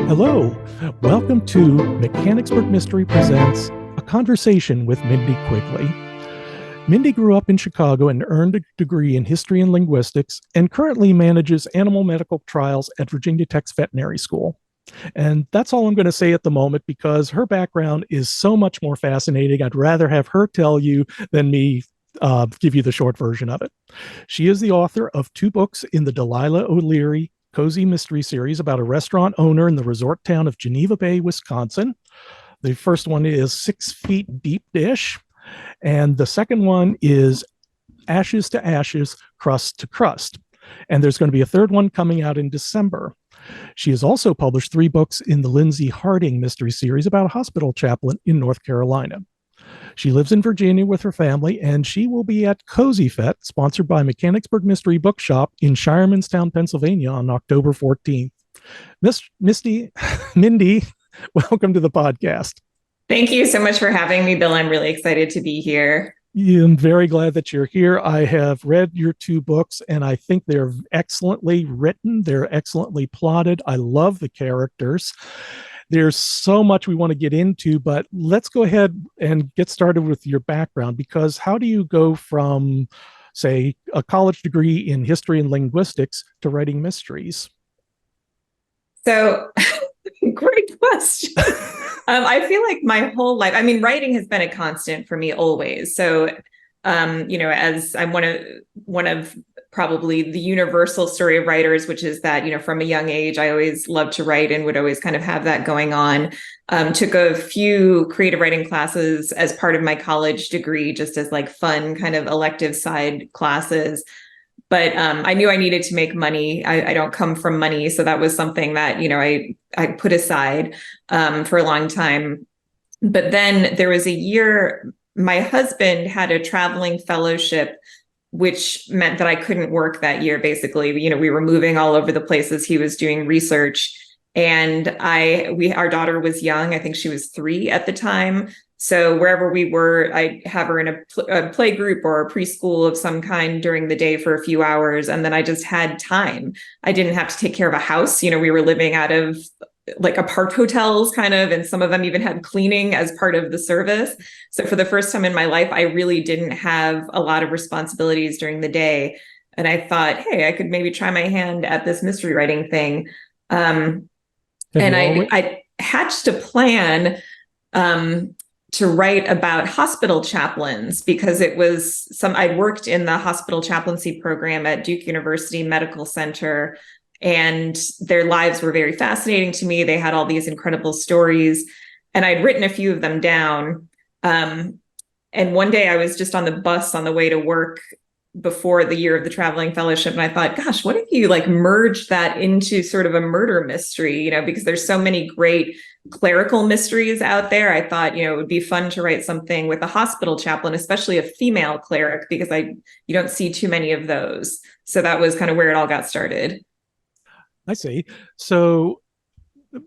Hello, welcome to Mechanicsburg Mystery Presents A Conversation with Mindy Quigley. Mindy grew up in Chicago and earned a degree in history and linguistics and currently manages animal medical trials at Virginia Tech's veterinary school. And that's all I'm going to say at the moment because her background is so much more fascinating. I'd rather have her tell you than me give you the short version of it. She is the author of 2 books in the Delilah O'Leary cozy mystery series about a restaurant owner in the resort town of Geneva Bay, Wisconsin. The first one is 6 Feet Deep Dish, and the second one is Ashes to Ashes, Crust to Crust. And there's going to be a third one coming out in December. She has also published 3 books in the Lindsay Harding mystery series about a hospital chaplain in North Carolina. She lives in Virginia with her family, and she will be at Cozy Fet, sponsored by Mechanicsburg Mystery Bookshop in Shiremanstown, Pennsylvania, on October 14th. Mindy, welcome to the podcast. Thank you so much for having me, Bill. I'm really excited to be here. I'm very glad that you're here. I have read your 2 books, and I think they're excellently written. They're excellently plotted. I love the characters. There's so much we want to get into, but let's go ahead and get started with your background, because how do you go from, say, a college degree in history and linguistics to writing mysteries? So, great question. I feel like my whole life, writing has been a constant for me always. So, as I'm one of probably the universal story of writers, which is that, from a young age, I always loved to write and would always kind of have that going on. Took a few creative writing classes as part of my college degree, just as like fun kind of elective side classes. But I knew I needed to make money. I don't come from money. So that was something that, I put aside for a long time. But then there was a year, my husband had a traveling fellowship, which meant that I couldn't work that year. Basically, we were moving all over the places he was doing research. And our daughter was young. I think she was 3 at the time. So wherever we were, I'd have her in a play group or a preschool of some kind during the day for a few hours. And then I just had time. I didn't have to take care of a house. We were living out of like apart hotels kind of, and some of them even had cleaning as part of the service. So for the first time in my life, I really didn't have a lot of responsibilities during the day. And I thought, hey, I could maybe try my hand at this mystery writing thing. I hatched a plan to write about hospital chaplains, because it was I worked in the hospital chaplaincy program at Duke University Medical Center, and their lives were very fascinating to me. They had all these incredible stories, and I'd written a few of them down. And one day I was just on the bus on the way to work before the year of the traveling fellowship, and I thought, gosh, what if you like merged that into sort of a murder mystery, because there's so many great clerical mysteries out there. I thought, it would be fun to write something with a hospital chaplain, especially a female cleric, because you don't see too many of those. So that was kind of where it all got started. I see. So,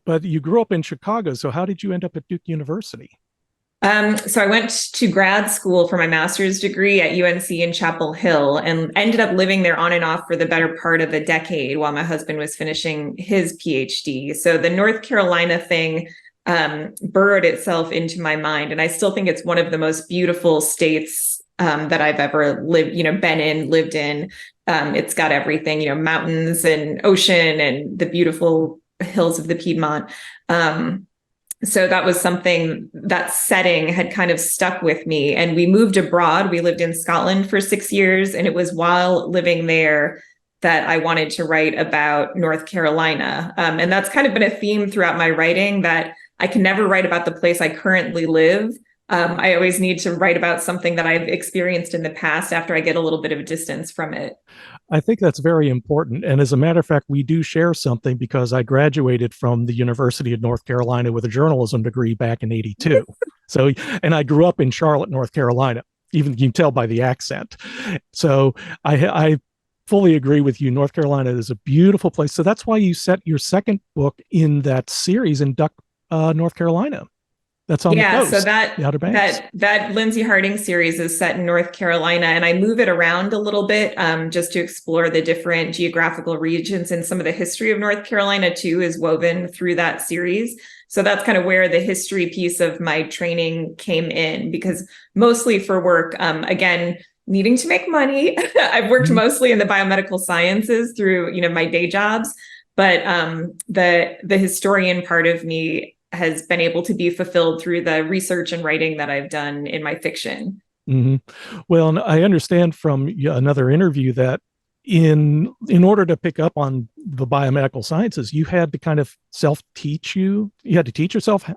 but you grew up in Chicago. So how did you end up at Duke University? So I went to grad school for my master's degree at UNC in Chapel Hill, and ended up living there on and off for the better part of a decade while my husband was finishing his PhD. So the North Carolina thing burrowed itself into my mind. And I still think it's one of the most beautiful states that I've ever lived in. It's got everything, mountains and ocean and the beautiful hills of the Piedmont. So that was something, that setting had kind of stuck with me. And we moved abroad. We lived in Scotland for 6 years. And it was while living there that I wanted to write about North Carolina. And that's kind of been a theme throughout my writing, that I can never write about the place I currently live. I always need to write about something that I've experienced in the past after I get a little bit of a distance from it. I think that's very important. And as a matter of fact, we do share something, because I graduated from the University of North Carolina with a journalism degree back in '82. So, and I grew up in Charlotte, North Carolina, even you can tell by the accent. So I fully agree with you. North Carolina is a beautiful place. So that's why you set your second book in that series in North Carolina. That's on the coast, that the Outer Banks. that Lindsay Harding series is set in North Carolina, and I move it around a little bit just to explore the different geographical regions, and some of the history of North Carolina too is woven through that series. So that's kind of where the history piece of my training came in, because mostly for work, again, needing to make money. I've worked mostly in the biomedical sciences through, my day jobs, but the historian part of me has been able to be fulfilled through the research and writing that I've done in my fiction. Well, and I understand from another interview that in order to pick up on the biomedical sciences, you had to kind of self-teach you had to teach yourself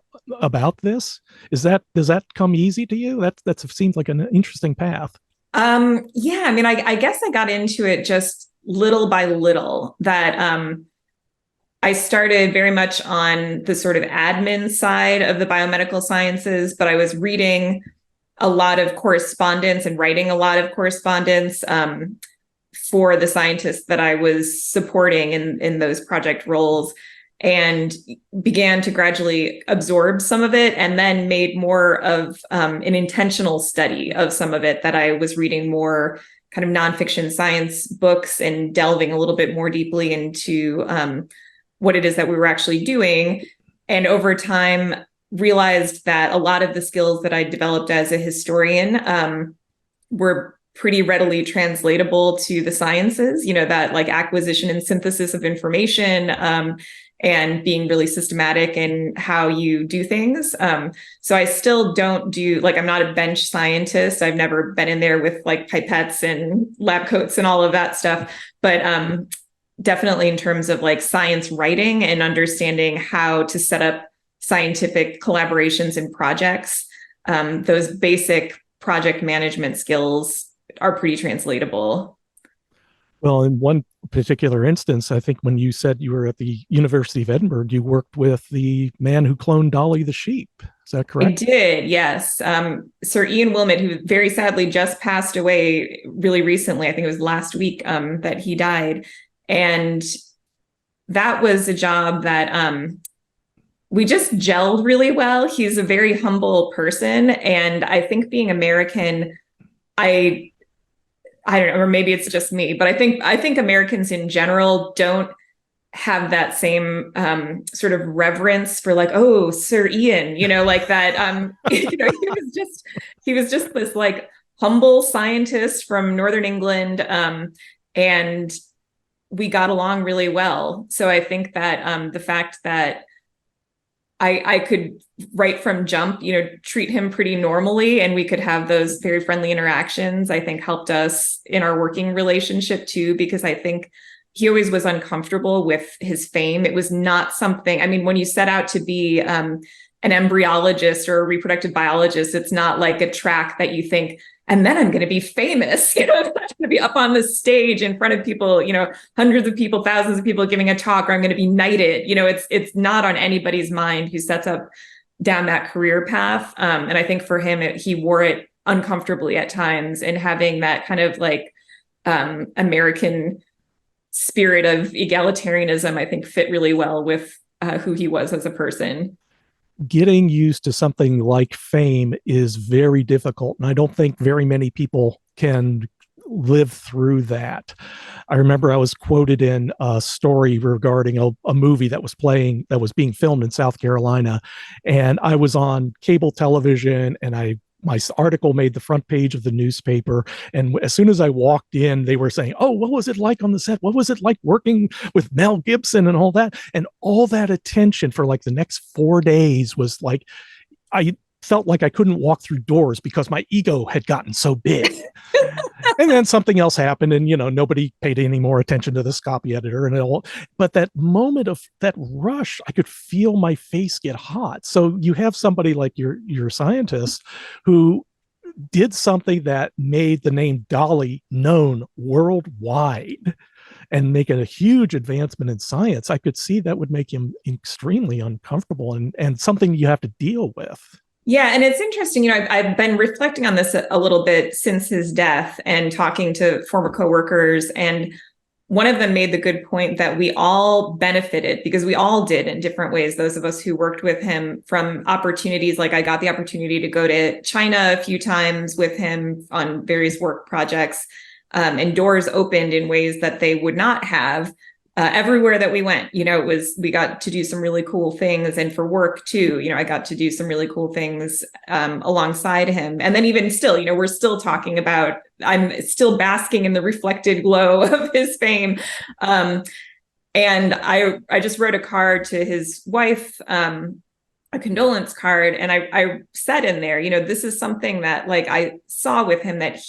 about this. Does that come easy to you? That seems like an interesting path. Yeah, I mean, I guess I got into it just little by little. That I started very much on the sort of admin side of the biomedical sciences, but I was reading a lot of correspondence and writing a lot of correspondence for the scientists that I was supporting in those project roles, and began to gradually absorb some of it, and then made more of an intentional study of some of it, that I was reading more kind of nonfiction science books and delving a little bit more deeply into what it is that we were actually doing. And over time, realized that a lot of the skills that I developed as a historian were pretty readily translatable to the sciences, that like acquisition and synthesis of information, and being really systematic in how you do things. So I still don't do, like, I'm not a bench scientist. I've never been in there with like pipettes and lab coats and all of that stuff. But definitely in terms of like science writing and understanding how to set up scientific collaborations and projects, those basic project management skills are pretty translatable. Well, in one particular instance, I think when you said you were at the University of Edinburgh, you worked with the man who cloned Dolly the sheep. Is that correct? I did, yes. Sir Ian Wilmut, who very sadly just passed away really recently. I think it was last week that he died. And that was a job that we just gelled really well. He's a very humble person. And I think being American, I don't know, or maybe it's just me, but I think Americans in general don't have that same sort of reverence for like, oh, Sir Ian, like that. He was just this like humble scientist from Northern England, and we got along really well. So I think that the fact that I could right from jump, treat him pretty normally, and we could have those very friendly interactions, I think helped us in our working relationship too, because I think he always was uncomfortable with his fame. It was not something, I mean, when you set out to be an embryologist or a reproductive biologist, it's not like a track that you think, and then I'm going to be famous. I'm going to be up on the stage in front of people, hundreds of people, thousands of people giving a talk, or I'm going to be knighted. It's not on anybody's mind who sets up down that career path. And I think for him, he wore it uncomfortably at times, and having that kind of like American spirit of egalitarianism, I think fit really well with who he was as a person. Getting used to something like fame is very difficult, and I don't think very many people can live through that. I remember I was quoted in a story regarding a movie that was being filmed in South Carolina, and I was on cable television, and my article made the front page of the newspaper. And as soon as I walked in, they were saying, "Oh, what was it like on the set? What was it like working with Mel Gibson and all that?" And all that attention for like the next 4 days was like, I felt like I couldn't walk through doors because my ego had gotten so big. And then something else happened, and nobody paid any more attention to this copy editor and all. But that moment of that rush, I could feel my face get hot. So you have somebody like your scientist who did something that made the name Dolly known worldwide and make a huge advancement in science. I could see that would make him extremely uncomfortable, and something you have to deal with. Yeah, and it's interesting, I've been reflecting on this a little bit since his death and talking to former coworkers. And one of them made the good point that we all benefited, because we all did in different ways. Those of us who worked with him, from opportunities, like I got the opportunity to go to China a few times with him on various work projects, and doors opened in ways that they would not have. Everywhere that we went, we got to do some really cool things. And for work too, I got to do some really cool things alongside him. And then even still, we're still talking about, I'm still basking in the reflected glow of his fame. And I just wrote a card to his wife, a condolence card. And I said in there, this is something that like I saw with him, that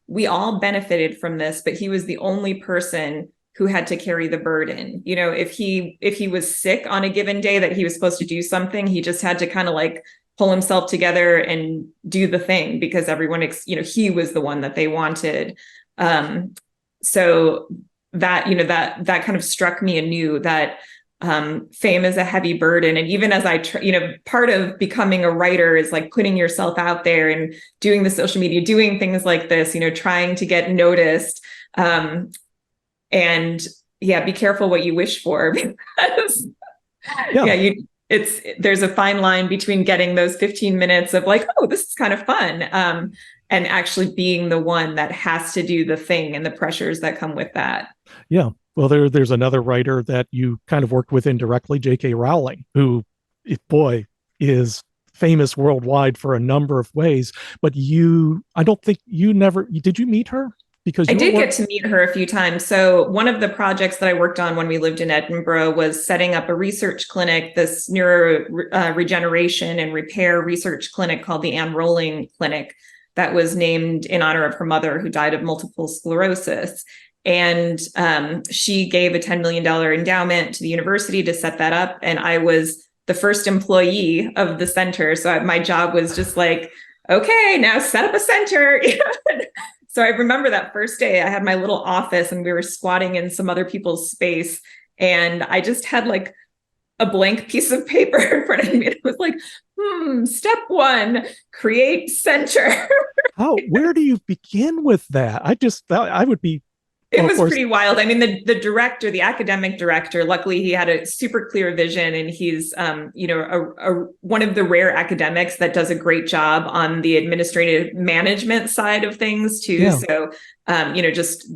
we all benefited from this, but he was the only person who had to carry the burden. If he was sick on a given day that he was supposed to do something, he just had to kind of like pull himself together and do the thing, because everyone, he was the one that they wanted. So that, that kind of struck me anew, that fame is a heavy burden. And even as I, part of becoming a writer is like putting yourself out there and doing the social media, doing things like this, trying to get noticed. And be careful what you wish for, because there's a fine line between getting those 15 minutes of like, oh, this is kind of fun, and actually being the one that has to do the thing and the pressures that come with that. Yeah. Well, there's another writer that you kind of worked with indirectly, J.K. Rowling, who, boy, is famous worldwide for a number of ways. But I don't think did you meet her? Because I did get to meet her a few times. So one of the projects that I worked on when we lived in Edinburgh was setting up a research clinic, this neuro regeneration and repair research clinic called the Anne Rowling Clinic, that was named in honor of her mother, who died of multiple sclerosis. And she gave a $10 million endowment to the university to set that up. And I was the first employee of the center. So my job was just like, okay, now set up a center. So I remember that first day I had my little office and we were squatting in some other people's space. And I just had like a blank piece of paper in front of me. It was like, step 1, create center. Where do you begin with that? I just thought I would be. It was pretty wild. I mean, the director, the academic director, luckily he had a super clear vision, and he's, one of the rare academics that does a great job on the administrative management side of things too. Yeah. So, just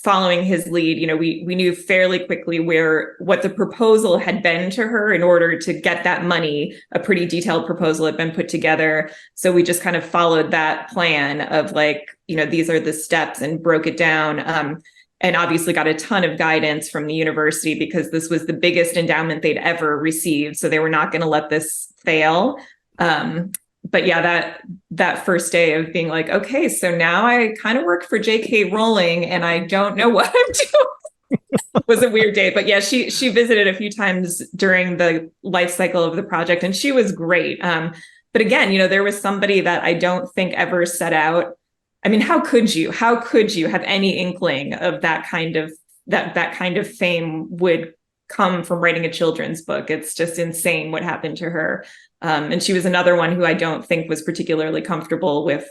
following his lead, we knew fairly quickly what the proposal had been to her in order to get that money. A pretty detailed proposal had been put together. So we just kind of followed that plan of like, these are the steps, and broke it down. And obviously got a ton of guidance from the university, because this was the biggest endowment they'd ever received. So they were not going to let this fail. But yeah, that first day of being like, okay, so now I kind of work for J.K. Rowling and I don't know what I'm doing, was a weird day. But yeah, she visited a few times during the life cycle of the project, and she was great. But again, there was somebody that I don't think ever set out. I mean, how could you have any inkling of that kind of fame would come from writing a children's book? It's just insane what happened to her. And she was another one who I don't think was particularly comfortable with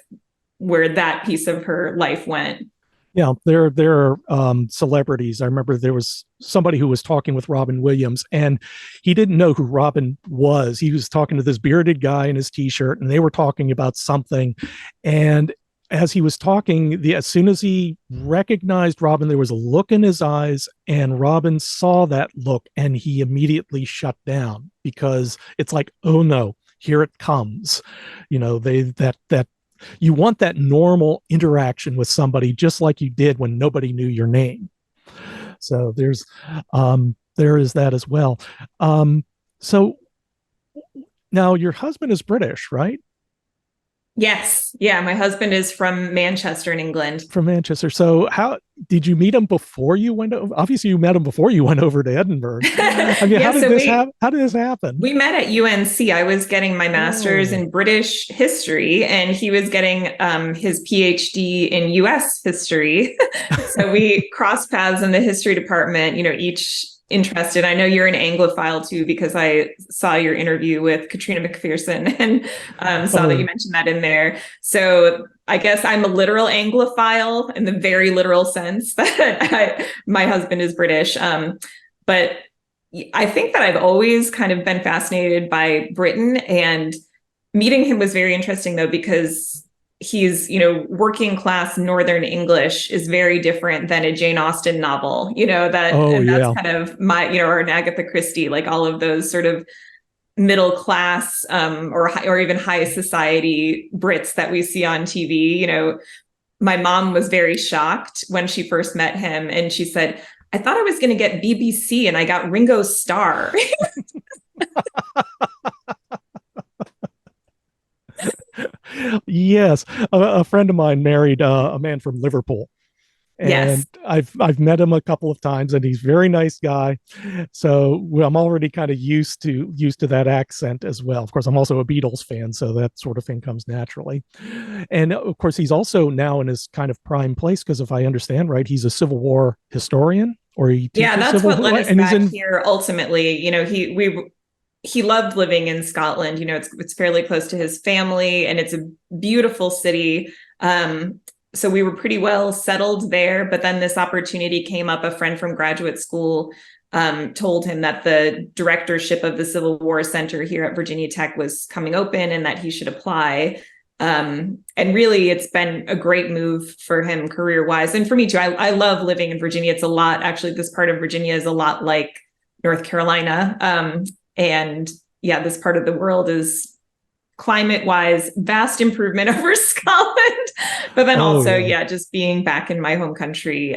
where that piece of her life went. Yeah, there are celebrities. I remember there was somebody who was talking with Robin Williams, and he didn't know who Robin was. He was talking to this bearded guy in his t-shirt, and they were talking about something. And as he was talking, as soon as he recognized Robin, there was a look in his eyes, and Robin saw that look, and he immediately shut down, because it's like, oh no, here it comes. That you want that normal interaction with somebody, just like you did when nobody knew your name. So there is that as well. So now your husband is British, right? Yes. Yeah. My husband is from Manchester in England. From Manchester. So how did you meet him before you went over? Obviously you met him before you went over to Edinburgh. I mean, how did this happen? We met at UNC. I was getting my master's in British history, and he was getting his PhD in US history. So we crossed paths in the history department, each interested. I know you're an Anglophile too, because I saw your interview with Katrina McPherson and saw that you mentioned that in there. So I guess I'm a literal Anglophile in the very literal sense that my husband is British. But I think that I've always kind of been fascinated by Britain, and meeting him was very interesting though, because he's, working class Northern English is very different than a Jane Austen novel, that's kind of my, or an Agatha Christie, like all of those sort of middle class or even high society Brits that we see on TV. My mom was very shocked when she first met him, and she said, I thought I was going to get BBC and I got Ringo Starr. Yes, a friend of mine married a man from Liverpool, and Yes. I've met him a couple of times, and he's a very nice guy. So I'm already kind of used to that accent as well. Of course, I'm also a Beatles fan, so that sort of thing comes naturally. And of course, he's also now in his kind of prime place because, if I understand right, he's a Civil War historian, or he Yeah, teaches that's Civil what led War, us and he's back in. here ultimately. He loved living in Scotland. It's fairly close to his family, and it's a beautiful city. So we were pretty well settled there. But then this opportunity came up. A friend from graduate school told him that the directorship of the Civil War Center here at Virginia Tech was coming open and that he should apply. And really, it's been a great move for him career-wise. And for me too, I love living in Virginia. It's a lot, actually, this part of Virginia is a lot like North Carolina. And yeah, this part of the world is climate-wise vast improvement over Scotland. But then also, yeah, just being back in my home country,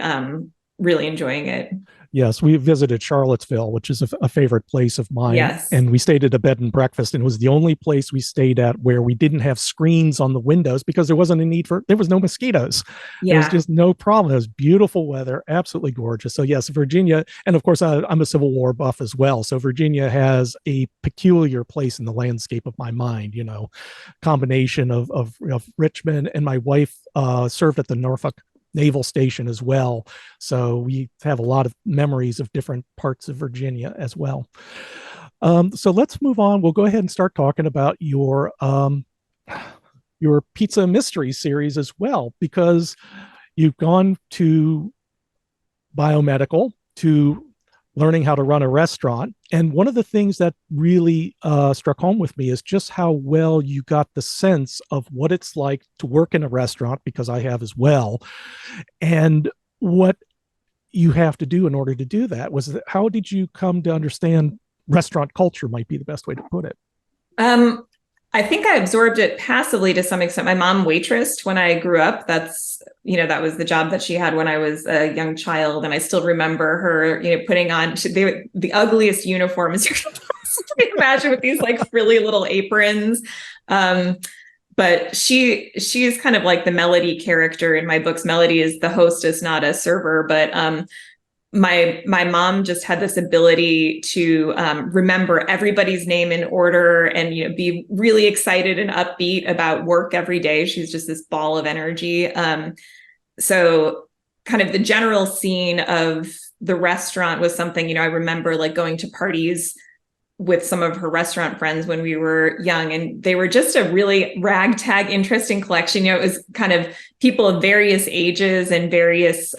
really enjoying it. Yes, we visited Charlottesville, which is a favorite place of mine. Yes. And we stayed at a bed and breakfast, and it was the only place we stayed at where we didn't have screens on the windows because there wasn't a need there was no mosquitoes. There was just no problem. It was beautiful weather, absolutely gorgeous. So yes, Virginia, and of course, I'm a Civil War buff as well. So Virginia has a peculiar place in the landscape of my mind, combination of Richmond, and my wife served at the Norfolk Naval Station as well. So we have a lot of memories of different parts of Virginia as well. So let's move on. We'll go ahead and start talking about your pizza mystery series as well, because you've gone to biomedical, to learning how to run a restaurant. And one of the things that really struck home with me is just how well you got the sense of what it's like to work in a restaurant, because I have as well, and what you have to do in order to do that. How did you come to understand restaurant culture, might be the best way to put it? I think I absorbed it passively to some extent. My mom waitressed when I grew up. That was the job that she had when I was a young child. And I still remember her, putting on the ugliest uniforms you can possibly imagine, with these like frilly little aprons. But she is kind of like the Melody character in my books. Melody is the hostess, not a server, but my mom just had this ability to remember everybody's name in order, and be really excited and upbeat about work every day. She's just this ball of energy. So kind of the general scene of the restaurant was something, I remember like going to parties with some of her restaurant friends when we were young, and they were just a really ragtag, interesting collection. It was kind of people of various ages and various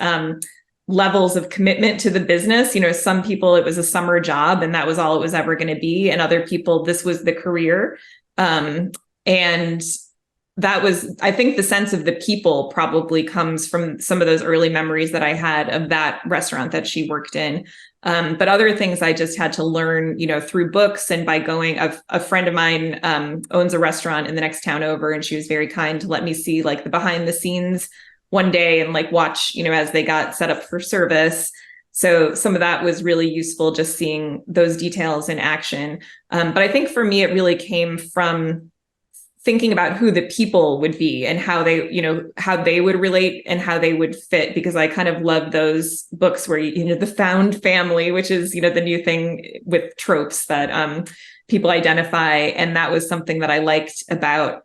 levels of commitment to the business. Some people, it was a summer job and that was all it was ever going to be. And other people, this was the career. And that was, I think the sense of the people probably comes from some of those early memories that I had of that restaurant that she worked in. But other things I just had to learn, through books and by going. A friend of mine owns a restaurant in the next town over, and she was very kind to let me see like the behind the scenes one day and like watch, as they got set up for service. So some of that was really useful, just seeing those details in action. But I think for me, it really came from thinking about who the people would be and how they would relate and how they would fit, because I kind of love those books where, the found family, which is, the new thing with tropes that people identify. And that was something that I liked about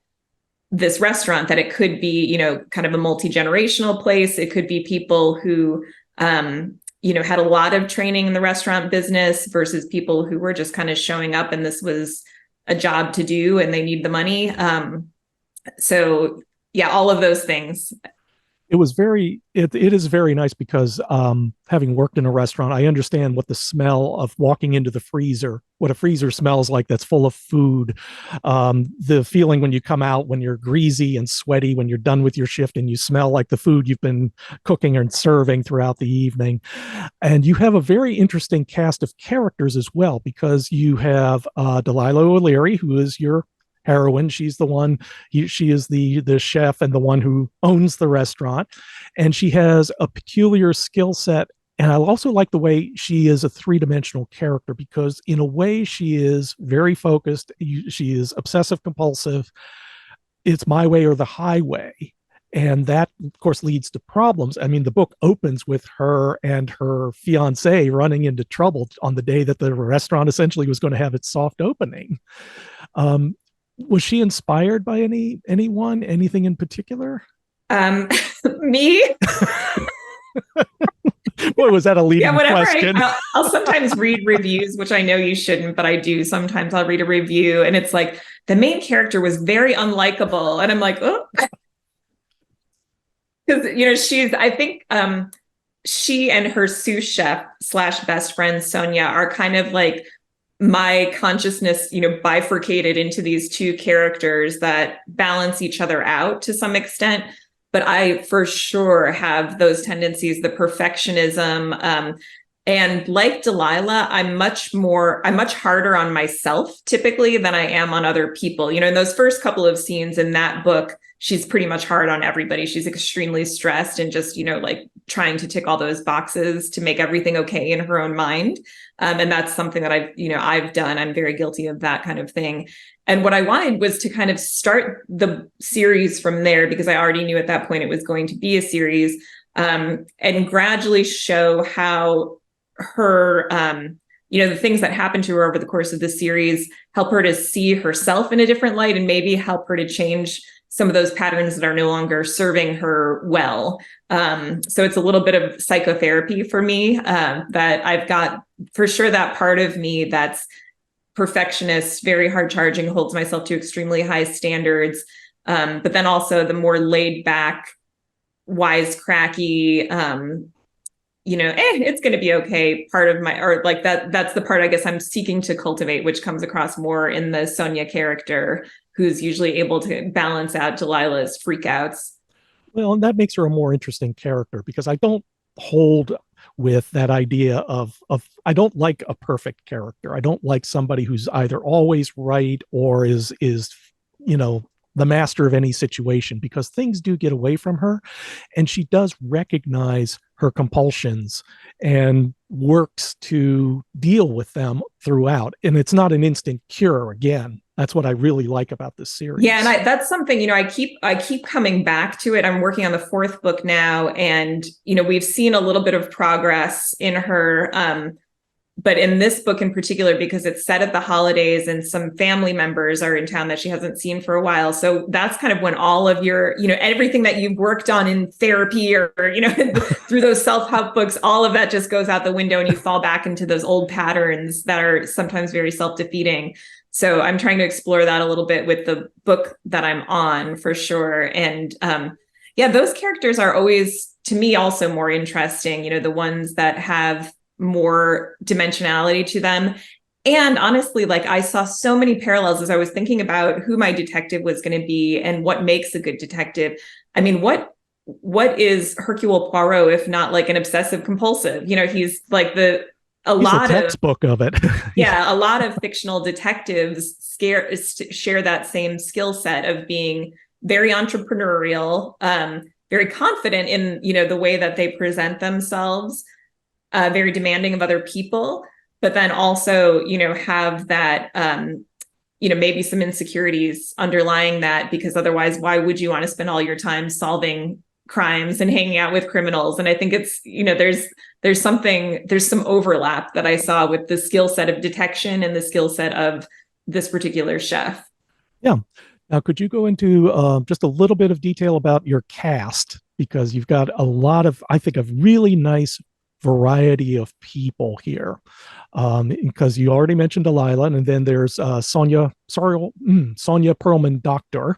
this restaurant, that it could be, kind of a multi-generational place. It could be people who, had a lot of training in the restaurant business versus people who were just kind of showing up and this was a job to do and they need the money. So Yeah, all of those things. It is very nice because having worked in a restaurant, I understand what the smell of walking into the freezer, what a freezer smells like that's full of food. The feeling when you come out, when you're greasy and sweaty, when you're done with your shift and you smell like the food you've been cooking and serving throughout the evening. And you have a very interesting cast of characters as well, because you have Delilah O'Leary, who is your heroine. She's the one, she is the chef and the one who owns the restaurant, and she has a peculiar skill set. And I also like the way she is a three-dimensional character, because in a way she is very focused. She is obsessive compulsive. It's my way or the highway. And that, of course, leads to problems. I mean, the book opens with her and her fiance running into trouble on the day that the restaurant essentially was going to have its soft opening. Um, was she inspired by anything in particular? Me. Boy, was that a leading question? I'll sometimes read reviews, which I know you shouldn't, but I do. Sometimes I'll read a review and it's like, the main character was very unlikable. And I'm like, oh, because, I think she and her sous chef / best friend, Sonia, are kind of like my consciousness, bifurcated into these two characters that balance each other out to some extent. But I for sure have those tendencies, the perfectionism. And like Delilah, I'm much harder on myself typically than I am on other people. In those first couple of scenes in that book, she's pretty much hard on everybody. She's extremely stressed and just, like trying to tick all those boxes to make everything okay in her own mind. And that's something that I've done. I'm very guilty of that kind of thing. And what I wanted was to kind of start the series from there, because I already knew at that point it was going to be a series, and gradually show how her, the things that happen to her over the course of the series help her to see herself in a different light, and maybe help her to change some of those patterns that are no longer serving her well. So it's a little bit of psychotherapy for me, that I've got for sure that part of me that's perfectionist, very hard charging, holds myself to extremely high standards. But then also the more laid back, wisecracky, it's going to be okay part of my, or like that's the part I guess I'm seeking to cultivate, which comes across more in the Sonia character, who's usually able to balance out Delilah's freakouts. Well, and that makes her a more interesting character, because I don't hold with that idea of I don't like a perfect character. I don't like somebody who's either always right or is the master of any situation, because things do get away from her, and she does recognize her compulsions and works to deal with them throughout. And it's not an instant cure. Again, that's what I really like about this series. Yeah, and that's something, I keep coming back to it. I'm working on the 4th book now, and we've seen a little bit of progress in her. But in this book in particular, because it's set at the holidays and some family members are in town that she hasn't seen for a while. So that's kind of when all of your, everything that you've worked on in therapy or through those self-help books, all of that just goes out the window, and you fall back into those old patterns that are sometimes very self-defeating. So I'm trying to explore that a little bit with the book that I'm on, for sure. And those characters are always, to me, also more interesting, the ones that have more dimensionality to them. And honestly, like I saw so many parallels as I was thinking about who my detective was going to be and what makes a good detective. I mean, what is Hercule Poirot if not like an obsessive compulsive? He's like he's a textbook of it. Yeah, a lot of fictional detectives share that same skill set of being very entrepreneurial, very confident in the way that they present themselves, very demanding of other people, but then also, have that, maybe some insecurities underlying that, because otherwise, why would you want to spend all your time solving crimes and hanging out with criminals? And I think it's, there's some overlap that I saw with the skill set of detection and the skill set of this particular chef. Yeah. Now, could you go into just a little bit of detail about your cast? Because you've got a lot of, I think, of really nice variety of people here. Because you already mentioned Delilah, and then there's Sonia Perlman Doctor,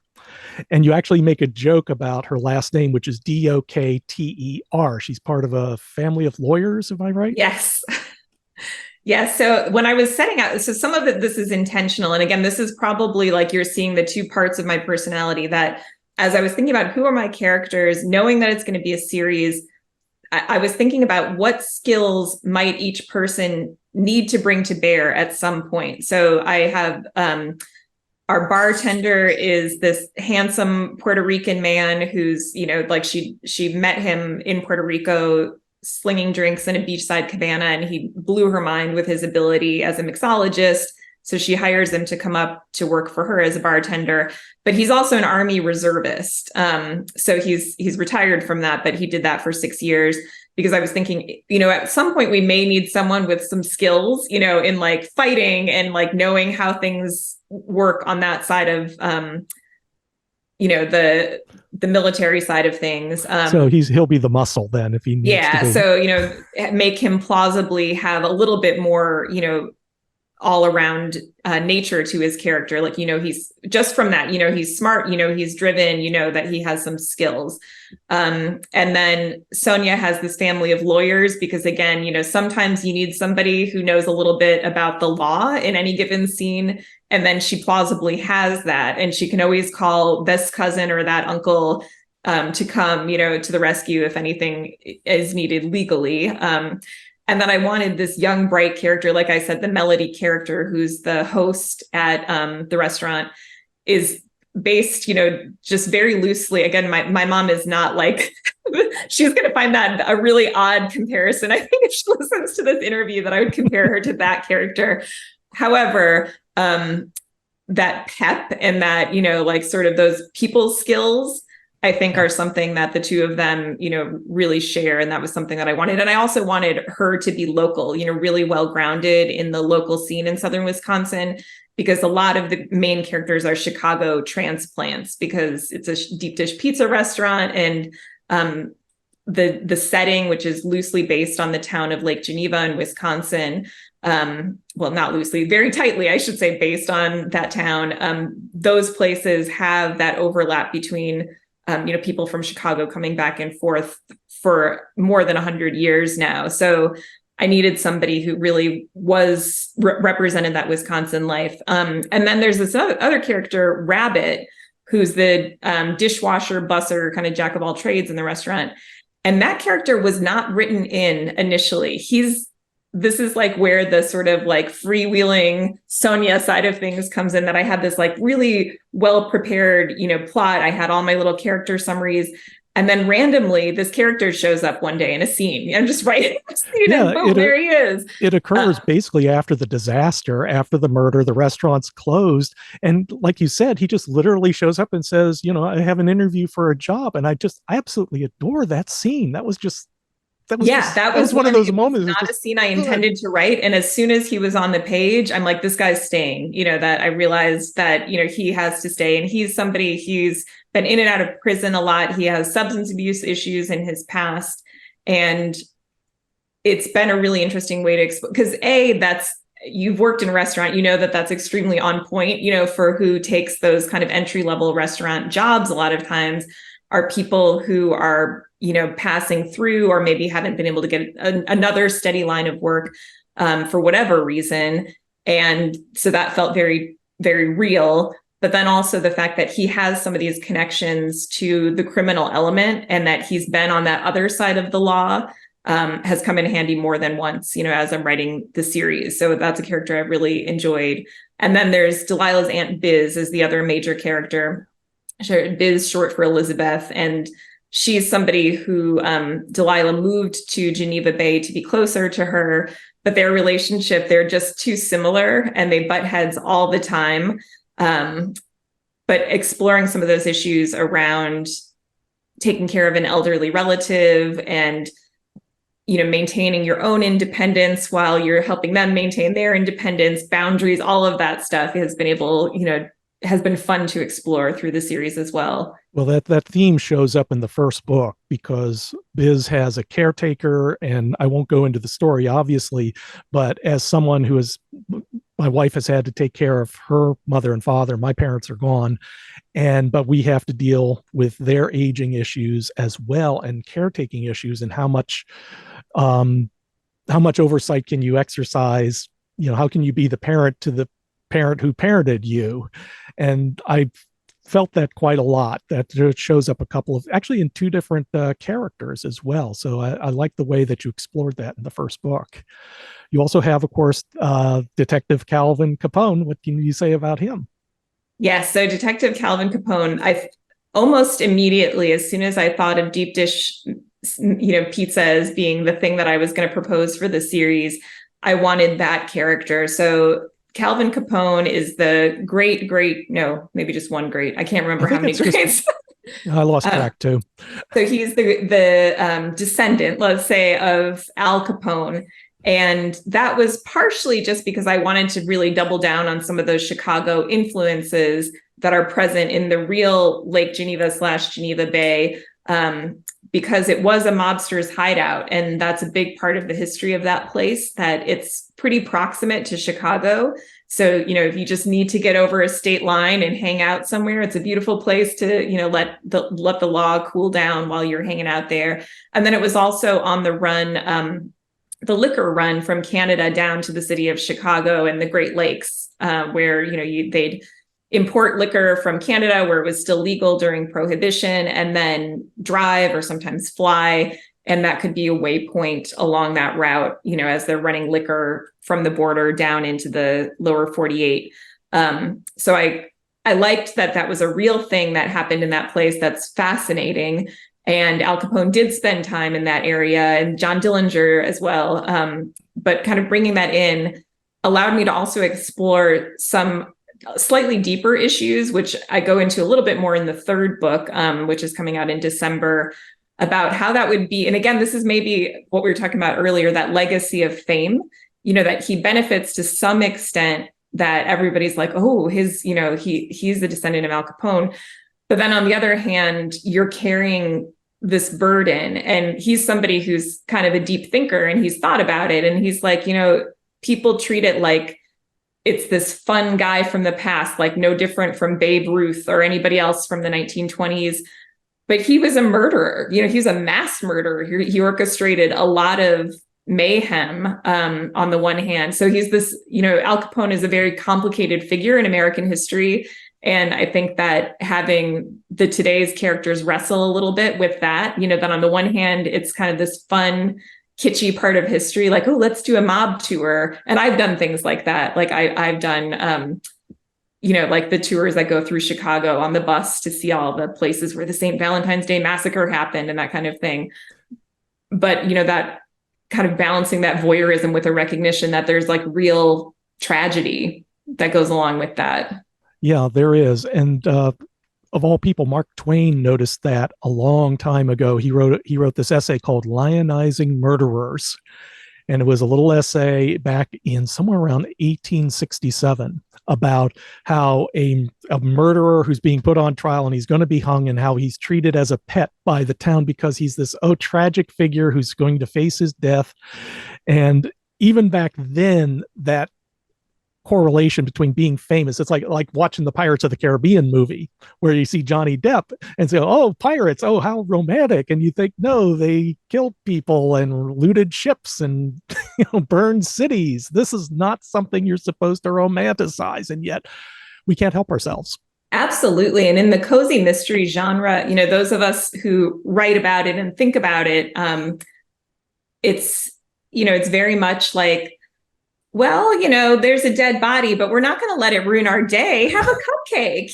and you actually make a joke about her last name, which is Dokter. She's part of a family of lawyers, am I right? Yes. Yeah. So when I was setting out, so some of it, this is intentional. And again, this is probably like you're seeing the two parts of my personality that as I was thinking about who are my characters, knowing that it's going to be a series, I was thinking about what skills might each person need to bring to bear at some point. So I have our bartender is this handsome Puerto Rican man who's, like she met him in Puerto Rico slinging drinks in a beachside cabana, and he blew her mind with his ability as a mixologist. So she hires him to come up to work for her as a bartender, but he's also an Army reservist. So he's retired from that, but he did that for 6 years because I was thinking, at some point we may need someone with some skills, in like fighting and like knowing how things work on that side of, the military side of things. So he'll be the muscle then if he needs to be. So, make him plausibly have a little bit more, all around nature to his character. Like, he's just from that, he's smart, he's driven, that he has some skills. And then Sonia has this family of lawyers because again, sometimes you need somebody who knows a little bit about the law in any given scene. And then she plausibly has that. And she can always call this cousin or that uncle to come, to the rescue if anything is needed legally. And then I wanted this young, bright character, like I said, the Melody character, who's the host at the restaurant, is based, just very loosely. Again, my mom is not like, she's going to find that a really odd comparison. I think if she listens to this interview that I would compare her to that character. However, that pep and that, like sort of those people skills, I think are something that the two of them, really share. And that was something that I wanted. And I also wanted her to be local, really well grounded in the local scene in Southern Wisconsin, because a lot of the main characters are Chicago transplants because it's a deep dish pizza restaurant. And the setting, which is loosely based on the town of Lake Geneva in Wisconsin, well, not loosely, very tightly, I should say, based on that town. Those places have that overlap between people from Chicago coming back and forth for more than 100 years now. So I needed somebody who really was represented that Wisconsin life. And then there's this other character, Rabbit, who's the dishwasher, busser, kind of jack of all trades in the restaurant. And that character was not written in initially. This is like where the sort of like freewheeling Sonia side of things comes in, that I had this like really well prepared, plot. I had all my little character summaries. And then randomly this character shows up one day in a scene. I'm just writing a scene and boom, there he is. It occurs basically after the disaster, after the murder, the restaurant's closed. And like you said, he just literally shows up and says, I have an interview for a job. And I absolutely adore that scene. That was one of those moments. Not a scene I intended to write. And as soon as he was on the page, I'm like, this guy's staying, that I realized that, he has to stay. And he's somebody, he's been in and out of prison a lot. He has substance abuse issues in his past. And it's been a really interesting way to explain, because you've worked in a restaurant, that's extremely on point, for who takes those kind of entry level restaurant jobs. A lot of times are people who are passing through or maybe haven't been able to get another steady line of work for whatever reason. And so that felt very, very real. But then also the fact that he has some of these connections to the criminal element and that he's been on that other side of the law has come in handy more than once, as I'm writing the series. So that's a character I've really enjoyed. And then there's Delilah's Aunt Biz as the other major character. Biz, short for Elizabeth. And she's somebody who Delilah moved to Geneva Bay to be closer to her, but their relationship, they're just too similar and they butt heads all the time. But exploring some of those issues around taking care of an elderly relative and, maintaining your own independence while you're helping them maintain their independence, boundaries, all of that stuff has been able, has been fun to explore through the series as well. Well, that theme shows up in the first book because Biz has a caretaker, and I won't go into the story, obviously, but as someone who is, my wife has had to take care of her mother and father. My parents are gone, but we have to deal with their aging issues as well, and caretaking issues, and how much oversight can you exercise? How can you be the parent to the parent who parented you? And I felt that quite a lot. That it shows up actually in two different characters as well. So I like the way that you explored that in the first book. You also have, of course, Detective Calvin Capone. What can you say about him? Yes, so Detective Calvin Capone, I almost immediately, as soon as I thought of deep dish, pizza as being the thing that I was going to propose for the series, I wanted that character. So Calvin Capone is the maybe just one great. I can't remember how many greats. I lost track too. So he's the descendant, let's say, of Al Capone. And that was partially just because I wanted to really double down on some of those Chicago influences that are present in the real Lake Geneva / Geneva Bay, because it was a mobster's hideout. And that's a big part of the history of that place, that it's pretty proximate to Chicago. So, if you just need to get over a state line and hang out somewhere, it's a beautiful place to, let the law cool down while you're hanging out there. And then it was also on the run, the liquor run from Canada down to the city of Chicago and the Great Lakes, where, they'd import liquor from Canada where it was still legal during Prohibition, and then drive or sometimes fly. And that could be a waypoint along that route, as they're running liquor from the border down into the lower 48. So I liked that was a real thing that happened in that place. That's fascinating. And Al Capone did spend time in that area, and John Dillinger as well. But kind of bringing that in allowed me to also explore some slightly deeper issues, which I go into a little bit more in the third book, which is coming out in December, about how that would be. And again, this is maybe what we were talking about earlier, that legacy of fame, that he benefits to some extent, that everybody's like, oh, he's the descendant of Al Capone. But then on the other hand, you're carrying this burden, and he's somebody who's kind of a deep thinker, and he's thought about it. And he's like, people treat it like it's this fun guy from the past, like no different from Babe Ruth or anybody else from the 1920s. But he was a murderer. He's a mass murderer. He orchestrated a lot of mayhem, on the one hand. So he's this, Al Capone is a very complicated figure in American history. And I think that having the today's characters wrestle a little bit with that, that on the one hand, it's kind of this fun, kitschy part of history, like, oh, let's do a mob tour. And I've done things like that. Like I've done, like the tours that go through Chicago on the bus to see all the places where the St. Valentine's Day massacre happened and that kind of thing. But, that kind of balancing that voyeurism with a recognition that there's like real tragedy that goes along with that. Yeah, there is. And of all people, Mark Twain noticed that a long time ago. He wrote this essay called Lionizing Murderers. And it was a little essay back in somewhere around 1867 about how a murderer who's being put on trial and he's going to be hung, and how he's treated as a pet by the town because he's this tragic figure who's going to face his death. And even back then, that correlation between being famous, it's like watching the Pirates of the Caribbean movie where you see Johnny Depp and say, oh, pirates, oh, how romantic. And you think, no, they killed people and looted ships and burned cities. This is not something you're supposed to romanticize, and yet we can't help ourselves. Absolutely. And in the cozy mystery genre, those of us who write about it and think about it, it's very much like, well, there's a dead body, but we're not going to let it ruin our day. Have a cupcake,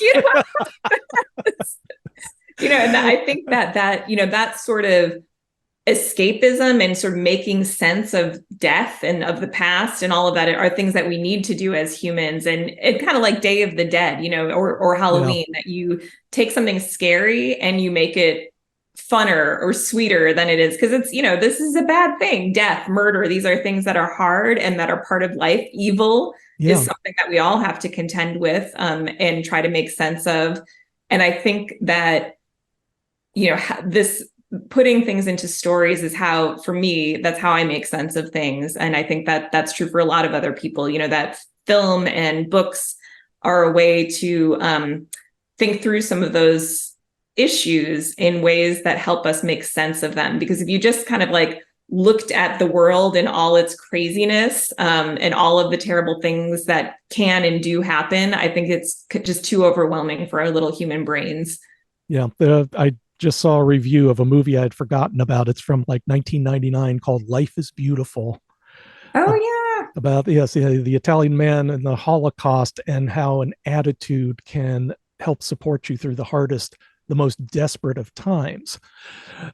and I think that sort of escapism and sort of making sense of death and of the past and all of that are things that we need to do as humans. And it kind of like Day of the Dead, or Halloween, that you take something scary and you make it funner or sweeter than it is, because it's, this is a bad thing. Death, murder, these are things that are hard and that are part of life. Evil is something that we all have to contend with, and try to make sense of. And I think that, this putting things into stories is how, for me, that's how I make sense of things. And I think that that's true for a lot of other people, that film and books are a way to think through some of those issues in ways that help us make sense of them. Because if you just kind of like looked at the world and all its craziness, and all of the terrible things that can and do happen, I think it's just too overwhelming for our little human brains. Yeah, I just saw a review of a movie I had forgotten about. It's from like 1999 called Life is Beautiful. Oh, yeah. About, yes, the Italian man and the Holocaust, and how an attitude can help support you through the most desperate of times.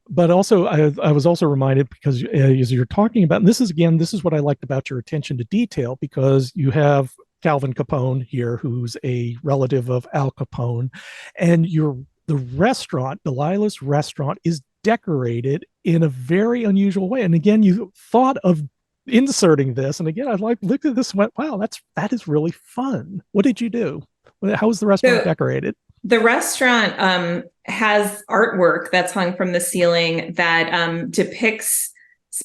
But also, I was also reminded, because as you're talking about, and this is what I liked about your attention to detail, because you have Calvin Capone here, who's a relative of Al Capone, and the restaurant, Delilah's restaurant, is decorated in a very unusual way. And again, you thought of inserting this, and again, I looked at this and went, wow, that is really fun. What did you do? How was the restaurant decorated? The restaurant has artwork that's hung from the ceiling that depicts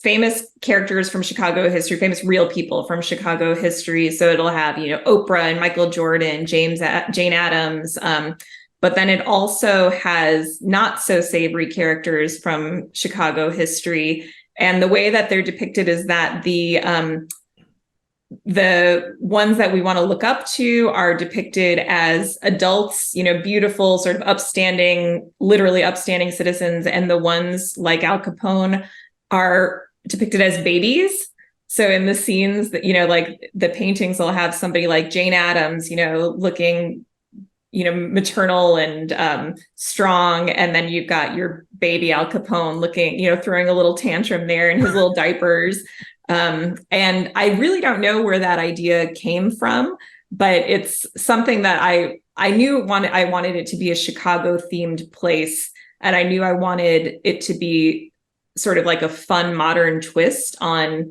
famous characters from Chicago history, famous real people from Chicago history. So it'll have, Oprah and Michael Jordan, Jane Addams. But then it also has not so savory characters from Chicago history. And the way that they're depicted is that the ones that we want to look up to are depicted as adults, beautiful, sort of literally upstanding citizens. And the ones like Al Capone are depicted as babies. So in the scenes that, like the paintings will have somebody like Jane Addams, looking, maternal and strong. And then you've got your baby Al Capone looking, throwing a little tantrum there in his little diapers. And I really don't know where that idea came from, but it's something that I knew I wanted it to be a Chicago themed place. And I knew I wanted it to be sort of like a fun modern twist on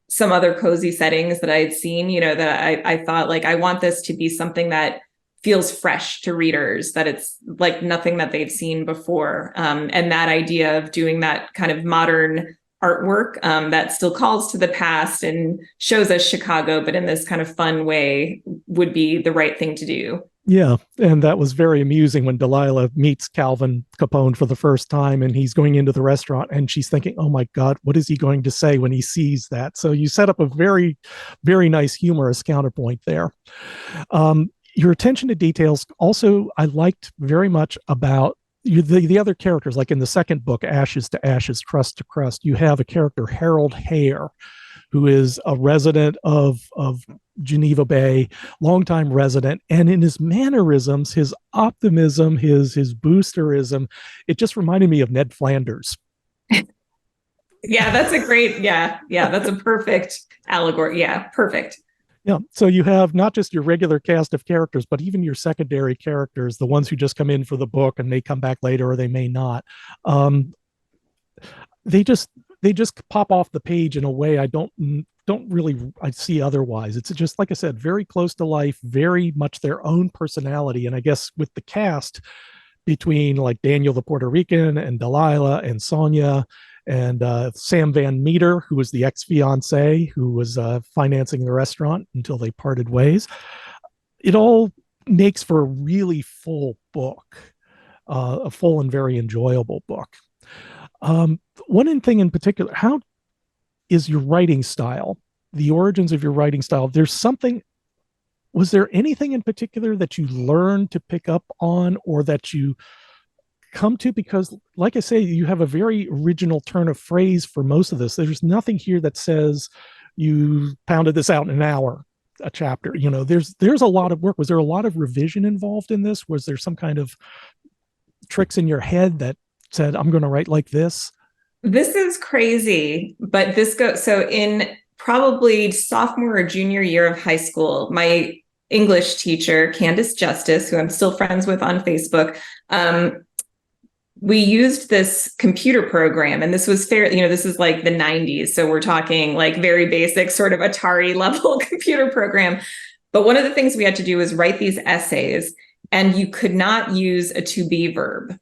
some other cozy settings that I had seen, that I thought, like, I want this to be something that feels fresh to readers, that it's like nothing that they've seen before. And that idea of doing that kind of modern artwork that still calls to the past and shows us Chicago, but in this kind of fun way, would be the right thing to do. Yeah, and that was very amusing when Delilah meets Calvin Capone for the first time, and he's going into the restaurant, and she's thinking, oh my God, what is he going to say when he sees that? So you set up a very, very nice humorous counterpoint there. Your attention to details also, I liked very much about the other characters. Like in the second book, Ashes to Ashes, Crust to Crust, you have a character, Harold Hare, who is a resident of Geneva Bay, longtime resident, and in his mannerisms, his optimism, his boosterism, it just reminded me of Ned Flanders. Yeah, that's a great, that's a perfect allegory. Yeah, perfect. Yeah, so you have not just your regular cast of characters, but even your secondary characters, the ones who just come in for the book and they come back later or they may not. They just pop off the page in a way I don't really see otherwise. It's just, like I said, very close to life, very much their own personality. And I guess with the cast between like Daniel the Puerto Rican and Delilah and Sonia and Sam Van Meter, who was the ex-fiance who was financing the restaurant until they parted ways, it all makes for a really full book, a full and very enjoyable book. One thing in particular, how is your writing style, the origins of your writing style? Was there anything in particular that you learned to pick up on or that you come to? Because like I say, you have a very original turn of phrase for most of this. There's nothing here that says you pounded this out in an hour, a chapter. There's a lot of work. Was there a lot of revision involved in this? Was there some kind of tricks in your head that said, I'm going to write like this? This is crazy, but so in probably sophomore or junior year of high school, my English teacher, Candace Justice, who I'm still friends with on Facebook, we used this computer program, and this was fair, this is like the 90s. So we're talking like very basic sort of Atari level computer program. But one of the things we had to do was write these essays, and you could not use a to be verb.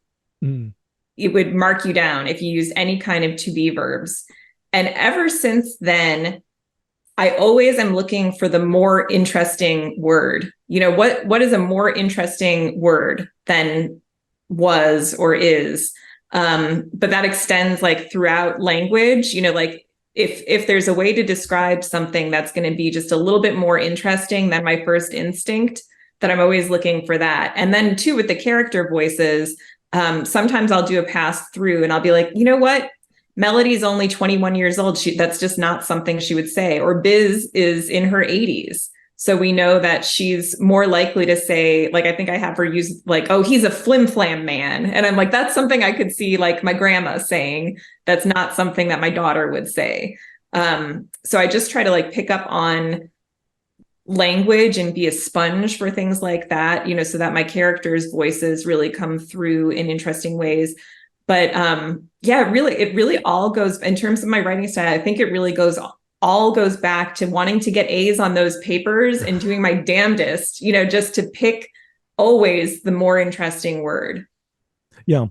It would mark you down if you used any kind of to be verbs. And ever since then, I always am looking for the more interesting word. What is a more interesting word than was or is? But that extends like throughout language, like if there's a way to describe something that's going to be just a little bit more interesting than my first instinct, that I'm always looking for that. And then too, with the character voices, sometimes I'll do a pass through and I'll be like, you know what? Melody's only 21 years old. That's just not something she would say. Or Biz is in her 80s. So we know that she's more likely to say, like, I think I have her use like, oh, he's a flim flam man. And I'm like, that's something I could see like my grandma saying. That's not something that my daughter would say. So I just try to like pick up on language and be a sponge for things like that, so that my characters' voices really come through in interesting ways. But it really all goes, in terms of my writing style, I think it really all goes back to wanting to get A's on those papers and doing my damnedest, just to pick always the more interesting word. Yeah,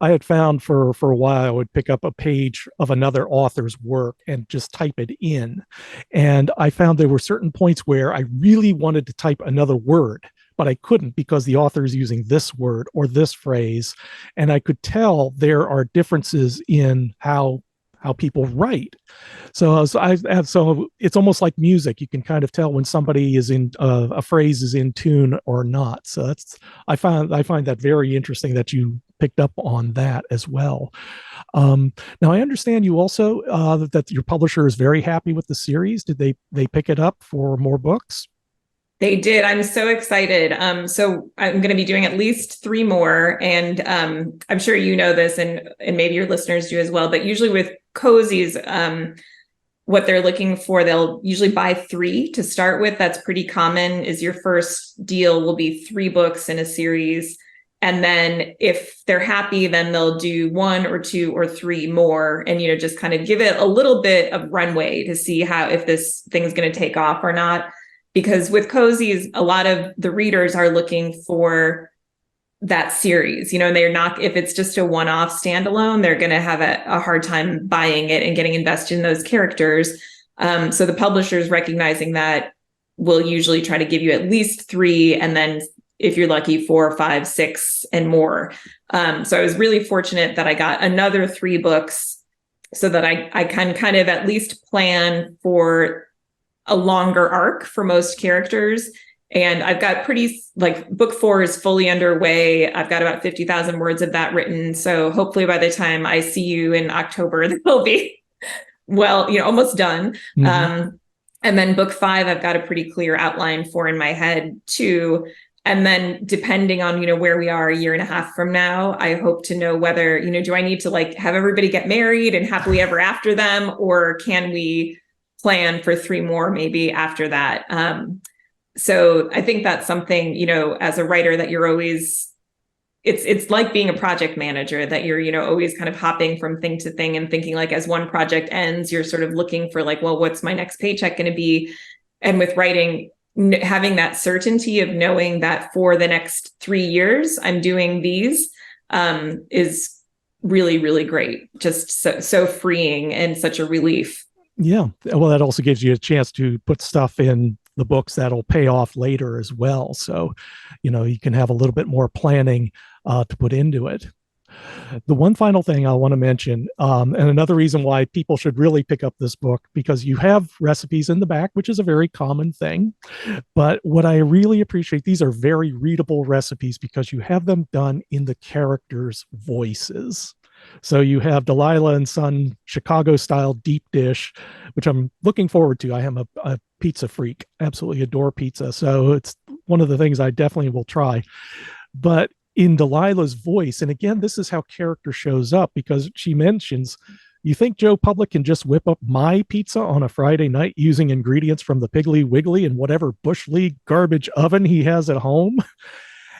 I had found for a while I would pick up a page of another author's work and just type it in. And I found there were certain points where I really wanted to type another word, but I couldn't because the author is using this word or this phrase. And I could tell there are differences in how people write. So it's almost like music. You can kind of tell when somebody is in a phrase is in tune or not. So I find that very interesting that you picked up on that as well. Now I understand you also that your publisher is very happy with the series. Did they pick it up for more books? They did. I'm so excited. So I'm going to be doing at least 3 more. And I'm sure you know this, and maybe your listeners do as well. But usually with cozies, what they're looking for, they'll usually buy 3 to start with. That's pretty common. Is your first deal will be 3 books in a series. And then if they're happy, then they'll do 1 or 2 or 3 more, and just kind of give it a little bit of runway to see if this thing's going to take off or not. Because with cozies, a lot of the readers are looking for that series, and they're not, if it's just a one-off standalone, they're going to have a hard time buying it and getting invested in those characters. So the publishers, recognizing that, will usually try to give you at least 3, and then if you're lucky, 4, 5, 6, and more. So I was really fortunate that I got another 3 books so that I can kind of at least plan for a longer arc for most characters. And I've got book 4 is fully underway. I've got about 50,000 words of that written. So hopefully by the time I see you in October, they'll be almost done. Mm-hmm. And then book 5, I've got a pretty clear outline for in my head too. And then depending on, where we are a year and a half from now, I hope to know whether, do I need to have everybody get married and happily ever after them, or can we plan for 3 more maybe after that? So I think that's something, as a writer, that you're always, it's like being a project manager, that you're, always kind of hopping from thing to thing and thinking as one project ends, you're sort of looking for well, what's my next paycheck going to be? And with writing, having that certainty of knowing that for the next 3 years, I'm doing these is really, really great. Just so freeing and such a relief. Yeah. Well, that also gives you a chance to put stuff in the books that'll pay off later as well. So, you can have a little bit more planning to put into it. The one final thing I want to mention, and another reason why people should really pick up this book, because you have recipes in the back, which is a very common thing. But what I really appreciate, these are very readable recipes because you have them done in the characters' voices. So you have Delilah and Son Chicago style deep dish, which I'm looking forward to. I am a pizza freak, absolutely adore pizza. So it's one of the things I definitely will try. But in Delilah's voice, and again, this is how character shows up, because she mentions, you think Joe Public can just whip up my pizza on a Friday night using ingredients from the Piggly Wiggly and whatever Bush League garbage oven he has at home?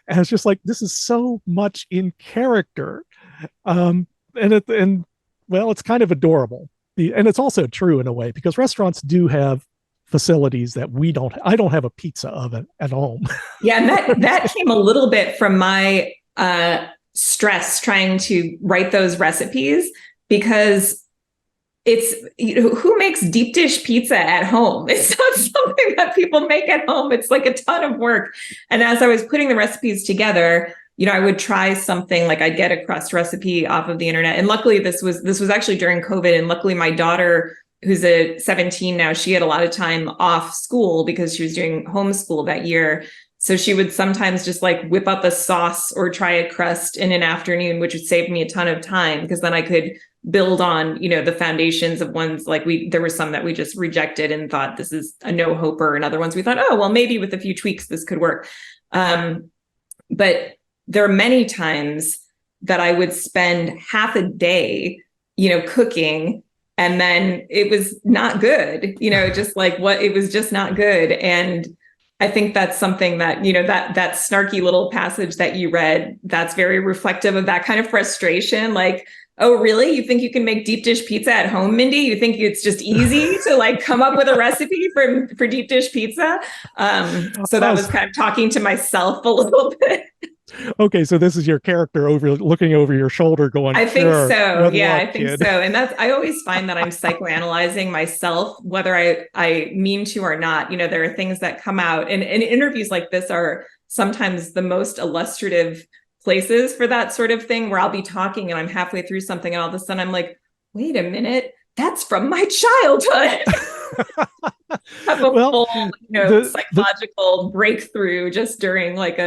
And it's just this is so much in character. And well, it's kind of adorable. And it's also true in a way because restaurants do have facilities that we don't. I don't have a pizza oven at home. Yeah, and that came a little bit from my stress trying to write those recipes, because it's, who makes deep dish pizza at home? It's not something that people make at home. It's like a ton of work. And as I was putting the recipes together, I would try something like I'd get a crust recipe off of the internet. And luckily this was actually during COVID. And luckily my daughter, who's 17 now, she had a lot of time off school because she was doing homeschool that year. So she would sometimes just like whip up a sauce or try a crust in an afternoon, which would save me a ton of time, because then I could build on, the foundations of ones like there were some that we just rejected and thought this is a no-hoper, and other ones we thought, oh, well, maybe with a few tweaks, this could work. But there are many times that I would spend half a day, cooking, and then it was not good, just like it was just not good. And I think that's something that, that snarky little passage that you read, that's very reflective of that kind of frustration. Like, oh, really? You think you can make deep dish pizza at home, Mindy? You think it's just easy to like come up with a recipe for deep dish pizza? So that was kind of talking to myself a little bit. Okay, so this is your character looking over your shoulder going, I think sure, so. Yeah, luck, I think kid. so. And I always find that I'm psychoanalyzing myself, whether I mean to or not. There are things that come out, and interviews like this are sometimes the most illustrative places for that sort of thing, where I'll be talking and I'm halfway through something and all of a sudden I'm like, wait a minute, that's from my childhood. Have a full, psychological breakthrough just during like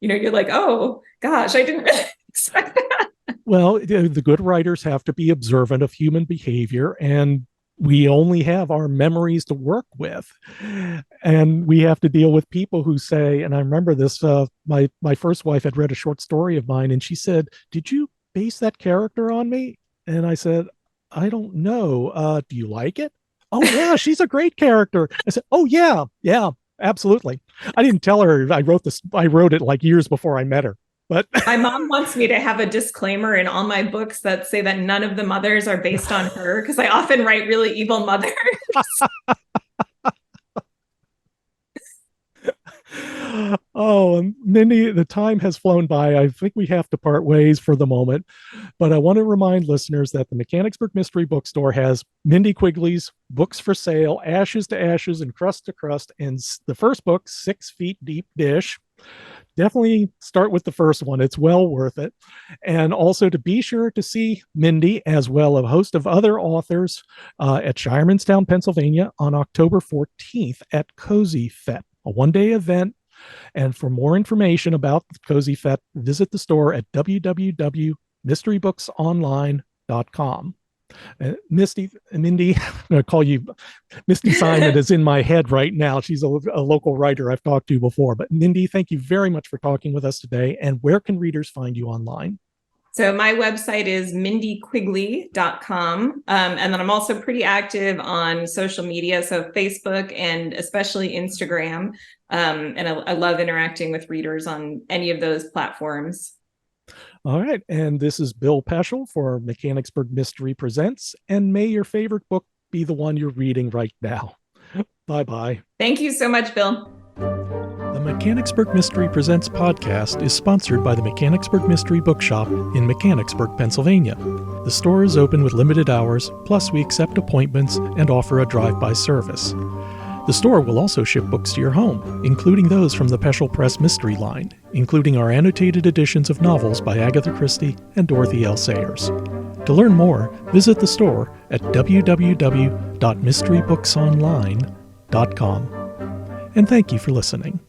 you're like, oh gosh, I didn't really expect that. Well, the good writers have to be observant of human behavior, and we only have our memories to work with. And we have to deal with people who say, and I remember this, my first wife had read a short story of mine, and she said, did you base that character on me? And I said, I don't know. Do you like it? Oh yeah, she's a great character. I said, oh yeah, absolutely. I didn't tell her I wrote it like years before I met her. But my mom wants me to have a disclaimer in all my books that say that none of the mothers are based on her, because I often write really evil mothers. Oh, Mindy, the time has flown by. I think we have to part ways for the moment. But I want to remind listeners that the Mechanicsburg Mystery Bookstore has Mindy Quigley's books for sale, Ashes to Ashes and Crust to Crust, and the first book, 6 Feet Deep Dish. Definitely start with the first one. It's well worth it. And also to be sure to see Mindy, as well as a host of other authors, at Shiremanstown, Pennsylvania on October 14th at Cozy Fet, a one-day event. And for more information about the Cozy Fet, visit the store at www.mysterybooksonline.com. Mindy, I'm going to call you Misty Simon is in my head right now. She's a local writer I've talked to before. But Mindy, thank you very much for talking with us today. And where can readers find you online? So my website is mindyquigley.com. And then I'm also pretty active on social media, so Facebook and especially Instagram. And I love interacting with readers on any of those platforms. All right. And this is Bill Peschel for Mechanicsburg Mystery Presents. And may your favorite book be the one you're reading right now. Bye-bye. Thank you so much, Bill. The Mechanicsburg Mystery Presents podcast is sponsored by the Mechanicsburg Mystery Bookshop in Mechanicsburg, Pennsylvania. The store is open with limited hours, plus we accept appointments and offer a drive-by service. The store will also ship books to your home, including those from the Peschel Press Mystery line, including our annotated editions of novels by Agatha Christie and Dorothy L. Sayers. To learn more, visit the store at www.mysterybooksonline.com. And thank you for listening.